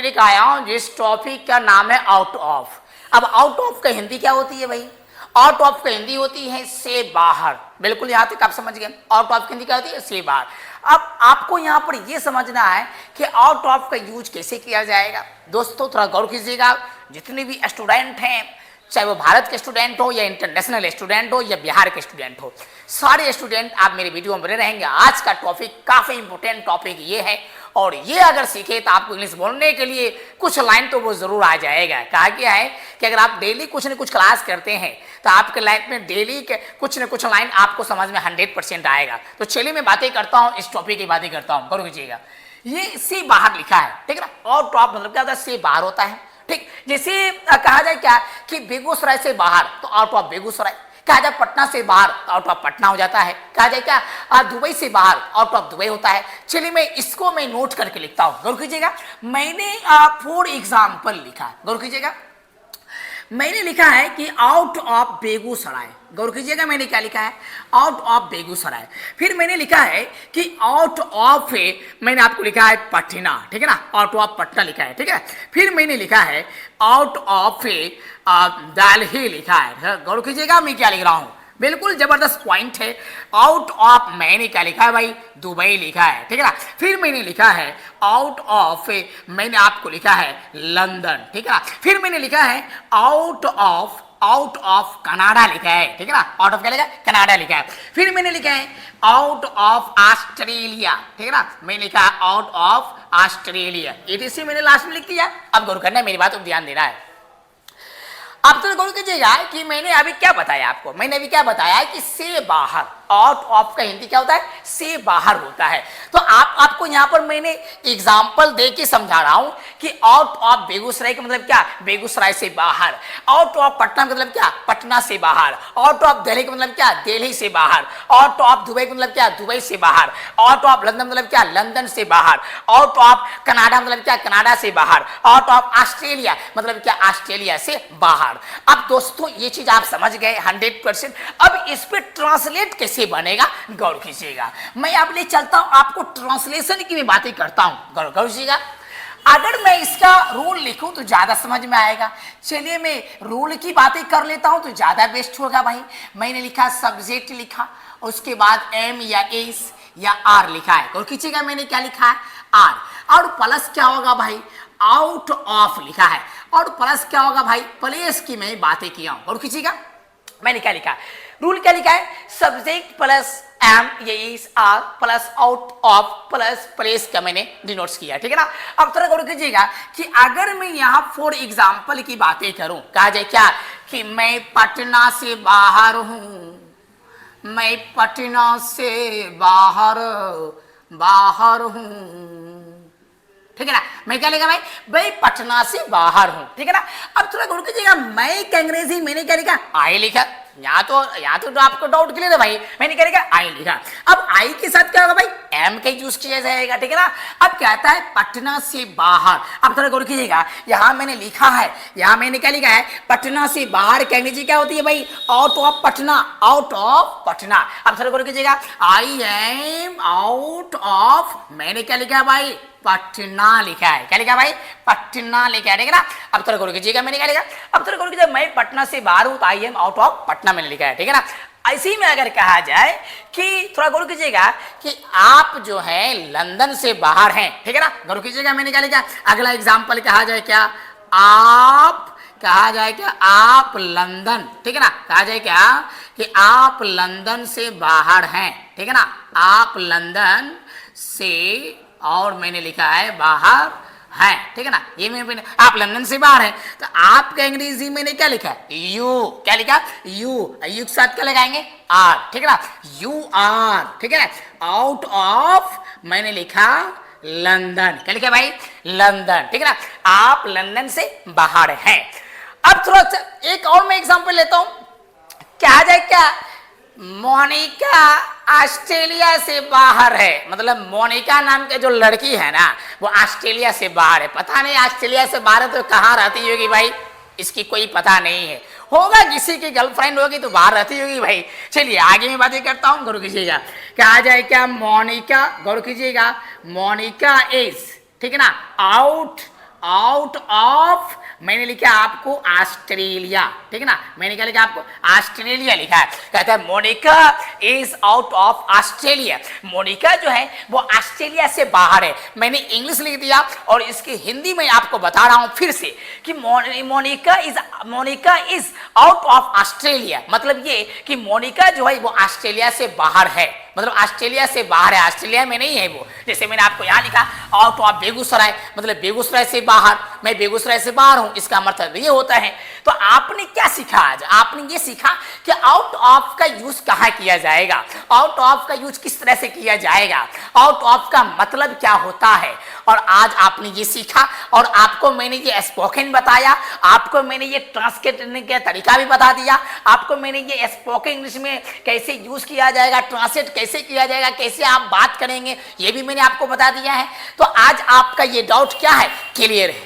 लेकर आया हूं जिस टॉपिक का नाम है आउट ऑफ। अब आउट ऑफ का हिंदी क्या होती है भाई? आउट ऑफ का हिंदी होती है से बाहर। बिल्कुल यहां तक आप समझ गए। आउट ऑफ की हिंदी क्या होती है? से बाहर। अब आपको यहां पर यह समझना है कि आउट ऑफ का यूज कैसे किया जाएगा। दोस्तों थोड़ा गौर कीजिएगा, जितने भी स्टूडेंट हैं, चाहे वो भारत के स्टूडेंट हो या इंटरनेशनल स्टूडेंट हो या बिहार के स्टूडेंट हो, सारे स्टूडेंट आप मेरे वीडियो में बने रहेंगे। आज का टॉपिक काफ़ी इंपॉर्टेंट टॉपिक ये है, और ये अगर सीखे तो आपको इंग्लिश बोलने के लिए कुछ लाइन तो वो ज़रूर आ जाएगा। कहा गया है कि अगर आप डेली कुछ न कुछ क्लास करते हैं तो आपके लाइफ में डेली के कुछ न कुछ लाइन आपको समझ में 100% आएगा। तो चलिए मैं बातें करता हूँ, इस टॉपिक की बातें करता हूँ, करो कीजिएगा। ये से बाहर लिखा है, ठीक है ना। और टॉप मतलब क्या होता है? से बाहर होता है, ठीक। जैसे कहा जाए क्या कि बेगूसराय से बाहर तो आउट ऑफ बेगूसराय, कहा जाए पटना से बाहर तो आउट ऑफ पटना हो जाता है। कहा जाए क्या दुबई से बाहर आउट ऑफ दुबई होता है। चलिए मैं इसको मैं नोट करके लिखता हूं, गौर कीजिएगा। मैंने फॉर एग्जाम्पल लिखा, गौर कीजिएगा। मैंने लिखा है कि आउट ऑफ बेगूसराय, गौर कीजिएगा मैंने क्या लिखा है? Out of Begusarai. फिर मैंने लिखा है कि आउट ऑफ, मैंने आपको लिखा है पटना, ठीक है ना, आउट ऑफ पटना लिखा है, ठीक है। फिर मैंने लिखा है आउट ऑफ दिल्ली लिखा है। गौर कीजिएगा मैं क्या लिख रहा हूं, बिल्कुल जबरदस्त पॉइंट है। आउट ऑफ मैंने क्या लिखा है भाई? दुबई लिखा है, ठीक है ना। फिर मैंने लिखा है आउट ऑफ, मैंने आपको लिखा है लंदन, ठीक है ना। फिर मैंने लिखा है आउट ऑफ कनाडा लिखा है, ठीक है ना। आउट ऑफ क्या लिखा है? कनाडा लिखा है। फिर मैंने लिखा है आउट ऑफ ऑस्ट्रेलिया, ठीक है ना। मैंने लिखा है आउट ऑफ ऑस्ट्रेलिया। ETC मैंने लास्ट में लिख दिया। अब गौर करना है, मेरी बात को ध्यान देना है। आप तो गौर कीजिएगा कि मैंने अभी क्या बताया आपको। मैंने अभी क्या बताया कि से बाहर, आउट ऑफ का हिंदी क्या होता है? से बाहर होता है। तो आपको यहाँ पर मैंने एग्जाम्पल दे के समझा रहा हूँ कि आउट ऑफ बेगूसराय का मतलब क्या? बेगूसराय से बाहर। आउट ऑफ पटना का मतलब क्या? पटना से बाहर। आउट ऑफ दिल्ली का मतलब क्या? दिल्ली से बाहर। आउट ऑफ दुबई का मतलब क्या? दुबई से बाहर। आउट ऑफ लंदन मतलब क्या? लंदन से बाहर। आउट ऑफ कनाडा मतलब क्या? कनाडा से बाहर। आउट ऑफ ऑस्ट्रेलिया मतलब क्या? ऑस्ट्रेलिया से बाहर। अब दोस्तों ये चीज आप समझ गए 100%। अब इस पे ट्रांसलेट कैसे बनेगा, गौर कीजिएगा। मैं अब ले चलता हूं, आपको ट्रांसलेशन की मैं बातें करता हूं, गौर कीजिएगा। अगर मैं इसका रूल लिखूं तो ज्यादा समझ में आएगा। चलिए मैं रूल की बातें कर लेता हूं तो ज्यादा बेस्ट होगा भाई। मैंने लिखा सब्जेक्ट लिखा, उसके बाद एम या एस या आर लिखा है, गौर कीजिएगा। मैंने क्या लिखा है? आर। और प्लस क्या होगा भाई? आउट ऑफ लिखा है। और प्लस क्या होगा भाई? प्लेस की मैं बातें किया हूं, और कीजिएगा। मैंने क्या लिखा है? रूल क्या लिखा है? सब्जेक्ट प्लस एम या इस R plus out of plus place का मैंने डिनोट्स किया, ठीक है ना। अब थोड़ा गौर कीजिएगा कि अगर मैं यहां फॉर एग्जाम्पल की बातें करूं, कहा जाए क्या कि मैं पटना से बाहर हूं, मैं पटना से बाहर हूं, ठीक है ना। मैं क्या लिखा भाई? भाई पटना से बाहर हूं, ठीक है ना। अब थोड़ा गौर कीजिएगा, मैं क्या अंग्रेजी मैंने क्या लिखा? आई लिखा। यहाँ तो आपको डाउट क्लियर है भाई। मैंने क्या लिखा? आई लिखा। अब आई के साथ क्या होगा भाई? एम का यूज किया जाएगा, ठीक है ना। अब कहता है पटना से बाहर। अब थोड़ा गौर कीजिएगा, यहाँ मैंने लिखा है, यहाँ मैंने क्या लिखा है? पटना से बाहर की अंग्रेजी क्या होती है भाई? Out of Patna, out of Patna. अब थोड़ा गौर कीजिएगा, आई एम आउट ऑफ, मैंने क्या लिखा है भाई? पटना लिखा है। क्या लिखा भाई? पटना लिखा है, ठीक है ना। अब थोड़ा गौर कीजिएगा मैंने क्या लिखा? अब थोड़ा गौर कीजिएगा, मैं पटना से बाहर हूं तो I am out of Patna मैंने लिखा है, ठीक है ना। ऐसे ही में अगर कहा जाए कि थोड़ा गौर कीजिएगा कि आप जो है लंदन से बाहर हैं, ठीक है ना। गौर कीजिएगा मैंने क्या लिखा? अगला एग्जाम्पल कहा जाए क्या? आप, कहा जाए क्या? आप लंदन, ठीक है ना। कहा जाए क्या कि आप लंदन से बाहर हैं, ठीक है ना। आप लंदन से, और मैंने लिखा है बाहर है, ठीक है ना। ये मैंने आप लंदन से बाहर हैं तो आपका अंग्रेजी मैंने क्या लिखा है? यू। क्या लिखा? यू। यू के साथ क्या लगाएंगे? आर, ठीक है ना। यू आर, ठीक है ना। आउट ऑफ मैंने लिखा लंदन। क्या लिखा भाई? लंदन, ठीक है ना। आप लंदन से बाहर हैं। अब थोड़ा एक और मैं एग्जाम्पल लेता हूं। क्या जाए क्या? मोनिका ऑस्ट्रेलिया से बाहर है, मतलब मोनिका नाम के जो लड़की है ना वो ऑस्ट्रेलिया से बाहर है। पता नहीं ऑस्ट्रेलिया से बाहर है तो कहाँ रहती होगी भाई, इसकी कोई पता नहीं है। होगा किसी की गर्लफ्रेंड होगी तो बाहर रहती होगी भाई। चलिए आगे मैं बातें करता हूँ, गौर कीजिएगा। क्या आ जाए क्या? मोनिका, गौर कीजिएगा, मोनिका इज, ठीक है ना, आउट आउट ऑफ, मैंने लिखा आपको ऑस्ट्रेलिया, ठीक है ना, मैंने क्या लिखा आपको ऑस्ट्रेलिया लिखा है। कहता है Monica is out of Australia, Monica जो है वो ऑस्ट्रेलिया से बाहर है। मैंने इंग्लिश लिख दिया और इसकी हिंदी में आपको बता रहा हूं फिर से कि Monica is out of Australia, मतलब ये कि मोनिका जो है वो ऑस्ट्रेलिया से बाहर है, मतलब ऑस्ट्रेलिया से बाहर है, ऑस्ट्रेलिया में नहीं है वो। जैसे मैंने आपको यहाँ लिखा आउट ऑफ बेगूसराय, मतलब बेगूसराय से बाहर, मैं बेगूसराय से बाहर हूँ, इसका मतलब ये होता है। तो आपने क्या सीखा आज? आपने ये सीखा कि आउट ऑफ का यूज कहाँ किया जाएगा, आउट ऑफ का यूज किस तरह से किया जाएगा, आउट ऑफ का मतलब क्या होता है। और आज आपने ये सीखा और आपको मैंने ये स्पोकन बताया, आपको मैंने ये ट्रांसलेट करने का तरीका भी बता दिया, आपको मैंने ये स्पोकन इंग्लिश में कैसे यूज किया जाएगा, ट्रांसलेट कैसे किया जाएगा, कैसे आप बात करेंगे, ये भी मैंने आपको बता दिया है। तो आज आपका ये डाउट क्या है, क्लियर है।